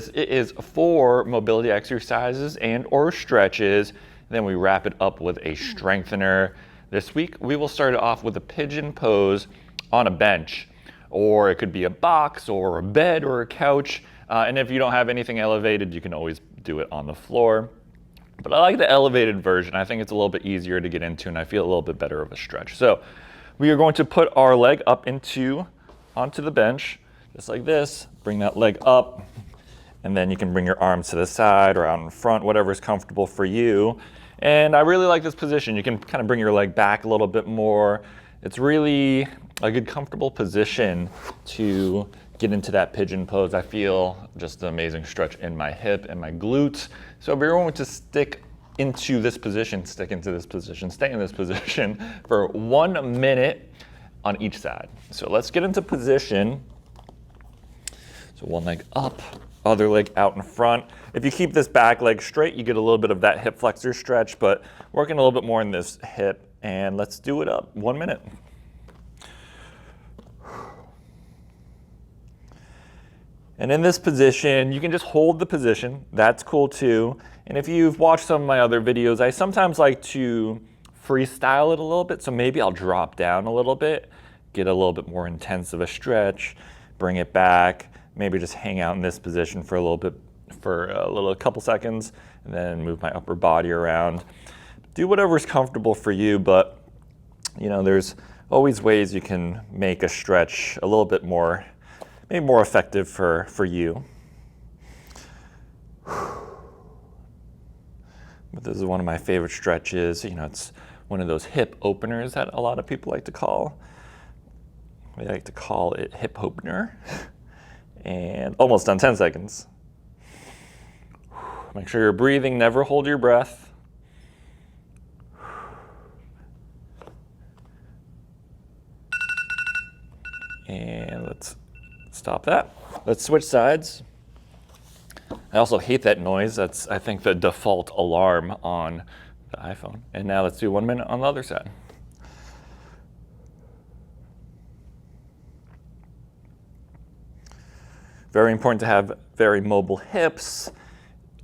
It is 4 mobility exercises and or stretches. Then we wrap it up with a strengthener. This week, we will start it off with a pigeon pose on a bench, or it could be a box or a bed or a couch. And if you don't have anything elevated, you can always do it on the floor. But I like the elevated version. I think it's a little bit easier to get into, and I feel a little bit better of a stretch. So we are going to put our leg up onto the bench, just like this. Bring that leg up. And then you can bring your arms to the side or out in front, whatever is comfortable for you. And I really like this position. You can kind of bring your leg back a little bit more. It's really a good, comfortable position to get into that pigeon pose. I feel just an amazing stretch in my hip and my glutes. So we're going to stay in this position for 1 minute on each side. So let's get into position. So one leg up, other leg out in front. If you keep this back leg straight, you get a little bit of that hip flexor stretch, but working a little bit more in this hip. And let's do it up, 1 minute. And in this position, you can just hold the position. That's cool too. And if you've watched some of my other videos, I sometimes like to freestyle it a little bit. So maybe I'll drop down a little bit, get a little bit more intense of a stretch, bring it back, maybe just hang out in this position for a couple seconds, and then move my upper body around. Do whatever's comfortable for you, but there's always ways you can make a stretch a little bit more, maybe more effective for you. But this is one of my favorite stretches. It's one of those hip openers that a lot of people like to call. We like to call it hip opener. And almost done, 10 seconds. Make sure you're breathing, never hold your breath. And let's stop that. Let's switch sides. I also hate that noise. That's, I think, the default alarm on the iPhone. And now let's do 1 minute on the other side. Very important to have very mobile hips.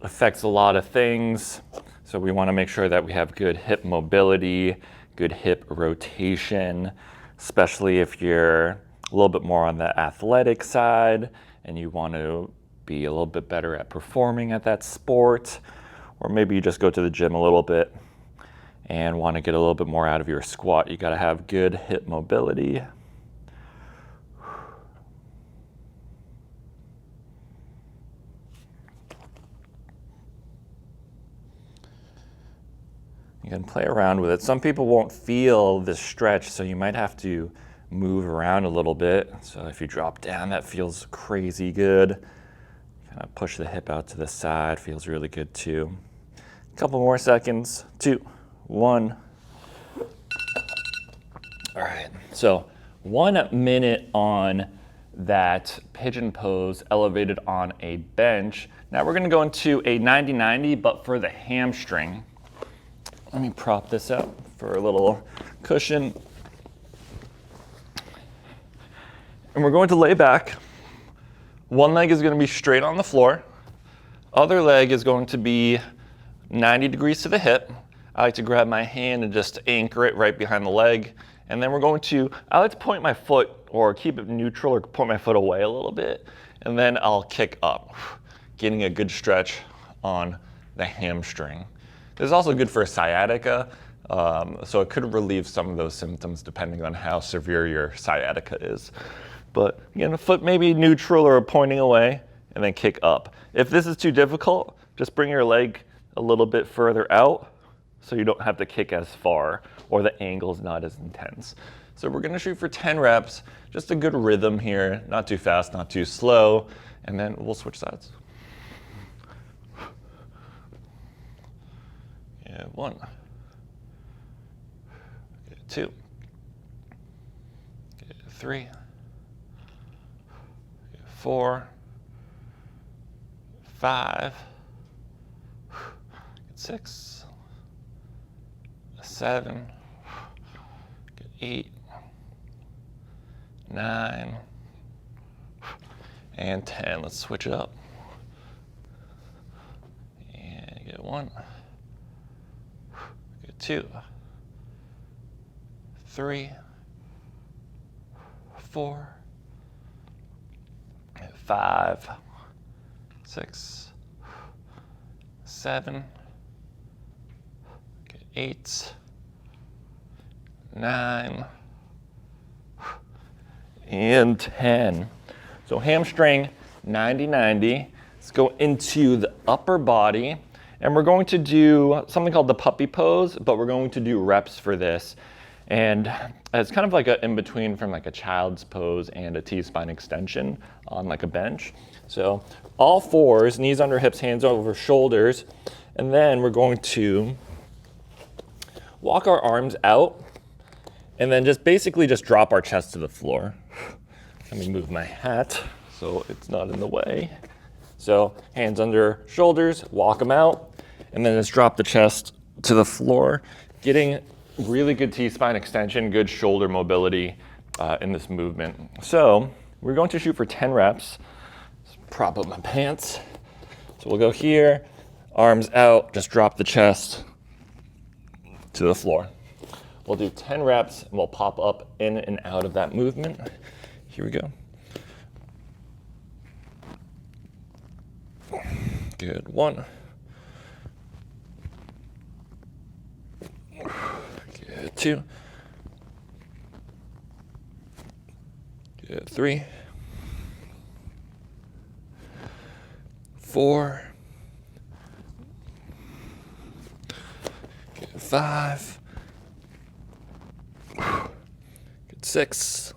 Affects a lot of things. So we want to make sure that we have good hip mobility, good hip rotation, especially if you're a little bit more on the athletic side and you want to be a little bit better at performing at that sport, or maybe you just go to the gym a little bit and want to get a little bit more out of your squat. You got to have good hip mobility. You can play around with it. Some people won't feel this stretch, so you might have to move around a little bit. So if you drop down, that feels crazy good. Kind of push the hip out to the side, feels really good too. A couple more seconds, 2, 1. All right, so 1 minute on that pigeon pose elevated on a bench. Now we're gonna go into a 90-90, but for the hamstring. Let me prop this up for a little cushion. And we're going to lay back. One leg is going to be straight on the floor. Other leg is going to be 90 degrees to the hip. I like to grab my hand and just anchor it right behind the leg. And then I like to point my foot or keep it neutral or point my foot away a little bit. And then I'll kick up, getting a good stretch on the hamstring. This is also good for sciatica, so it could relieve some of those symptoms depending on how severe your sciatica is. But again, a foot maybe neutral or pointing away, and then kick up. If this is too difficult, just bring your leg a little bit further out so you don't have to kick as far or the angle's not as intense. So we're gonna shoot for 10 reps, just a good rhythm here, not too fast, not too slow, and then we'll switch sides. 1, 2, 3, 4, 5, 6, 7, 8, 9, and 10. Let's switch it up. 1, good, 2, 3, 4, 5, 6, 7, good, 8, 9, and 10. So hamstring 90-90. Let's go into the upper body, and we're going to do something called the puppy pose, but we're going to do reps for this. And it's kind of like an in-between from like a child's pose and a T-spine extension on like a bench. So all fours, knees under hips, hands over shoulders, and then we're going to walk our arms out and then just basically just drop our chest to the floor. Let me move my hat so it's not in the way. So hands under shoulders, walk them out, and then just drop the chest to the floor, getting really good T-spine extension, good shoulder mobility in this movement. So we're going to shoot for 10 reps. Let's prop up my pants. So we'll go here, arms out, just drop the chest to the floor. We'll do 10 reps and we'll pop up in and out of that movement. Here we go. Good, 1. Good, 2. Good, 3. 4. Good, 5. Good, 6.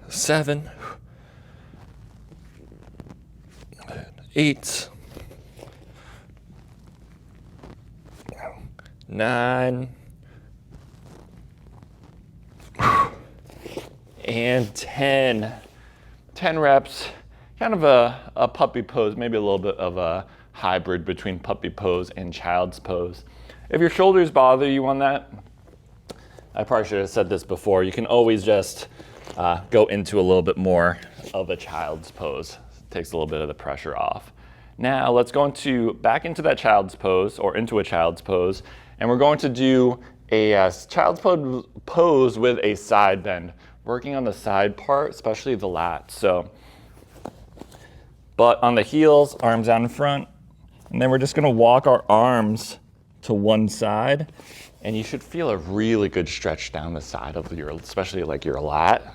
7. 8. 9. And 10. 10 reps, kind of a puppy pose, maybe a little bit of a hybrid between puppy pose and child's pose. If your shoulders bother you on that, I probably should have said this before, you can always just go into a little bit more of a child's pose. It takes a little bit of the pressure off. Now let's go back into that child's pose, or into a child's pose, and we're going to do a child's pose with a side bend, working on the side part, especially the lats. So, butt on the heels, arms out in front, and then we're just gonna walk our arms to one side, and you should feel a really good stretch down the side of especially like your lat,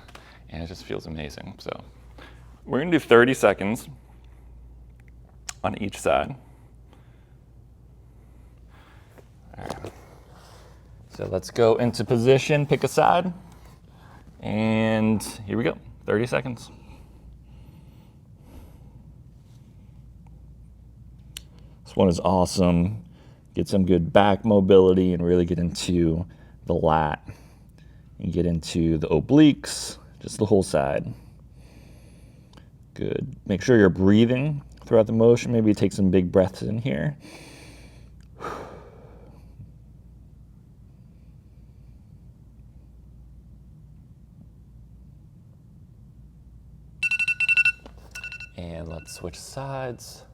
and it just feels amazing. So we're gonna do 30 seconds on each side. All right. So let's go into position, pick a side, and here we go, 30 seconds. This one is awesome. Get some good back mobility and really get into the lat and get into the obliques, just the whole side. Good. Make sure you're breathing throughout the motion. Maybe take some big breaths in here. And let's switch sides.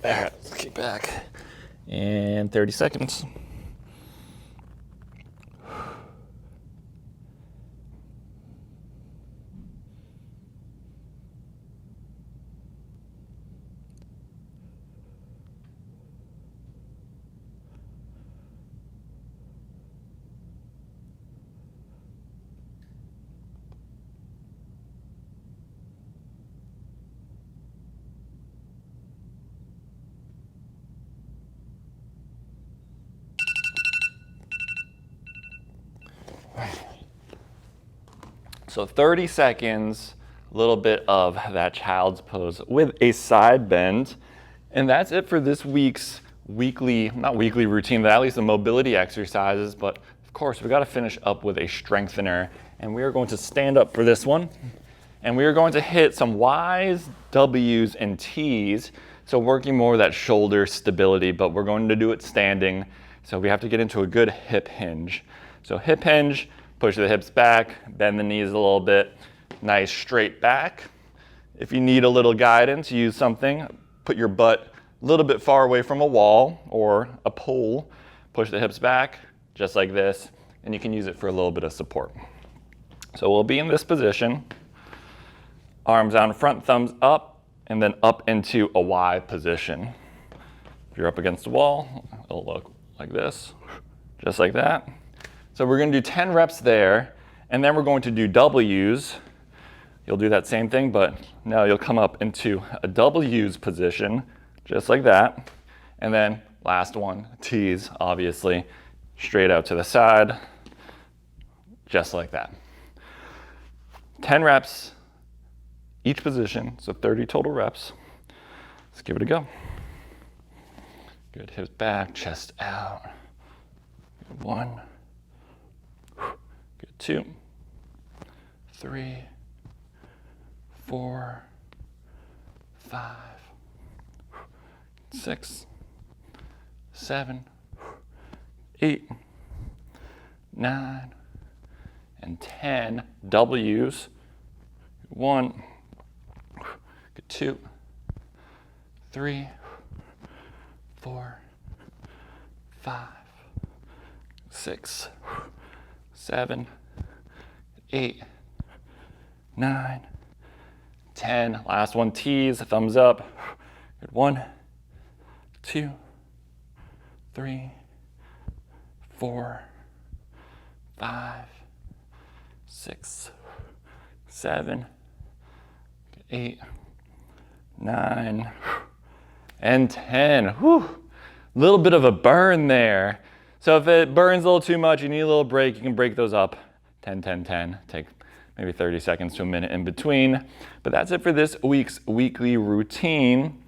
All right, let's kick back. And 30 seconds. So 30 seconds, a little bit of that child's pose with a side bend. And that's it for this week's not weekly routine, but at least the mobility exercises. But of course, we got to finish up with a strengthener. And we are going to stand up for this one. And we are going to hit some Ys, Ws, and Ts. So working more with that shoulder stability, but we're going to do it standing. So we have to get into a good hip hinge. So hip hinge, push the hips back, bend the knees a little bit, nice straight back. If you need a little guidance, use something. Put your butt a little bit far away from a wall or a pole. Push the hips back, just like this, and you can use it for a little bit of support. So we'll be in this position. Arms out in front, thumbs up, and then up into a Y position. If you're up against the wall, it'll look like this, just like that. So we're gonna do 10 reps there, and then we're going to do W's. You'll do that same thing, but now you'll come up into a W's position, just like that. And then last one, T's, obviously, straight out to the side, just like that. 10 reps, each position, so 30 total reps. Let's give it a go. Good, hips back, chest out. Good 1. Good 2. 3. 4. 5. 6. 7. 8. 9. And 10 W's. 1. Good 2. 3. 4. 5. 6. 7. 8. 9. 10. Last one, T's, thumbs up. Good 1. 2. 3. 4. 5. 6. 7. 8. 9. And 10. Whew. Little bit of a burn there. So if it burns a little too much, you need a little break, you can break those up. 10, 10, 10. Take maybe 30 seconds to a minute in between. But that's it for this week's weekly routine.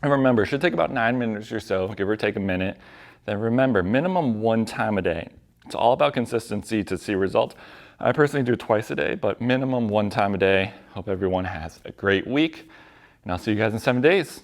And remember, it should take about 9 minutes or so, give or take a minute. Then remember, minimum 1 time a day. It's all about consistency to see results. I personally do it twice a day, but minimum 1 time a day. Hope everyone has a great week. And I'll see you guys in 7 days.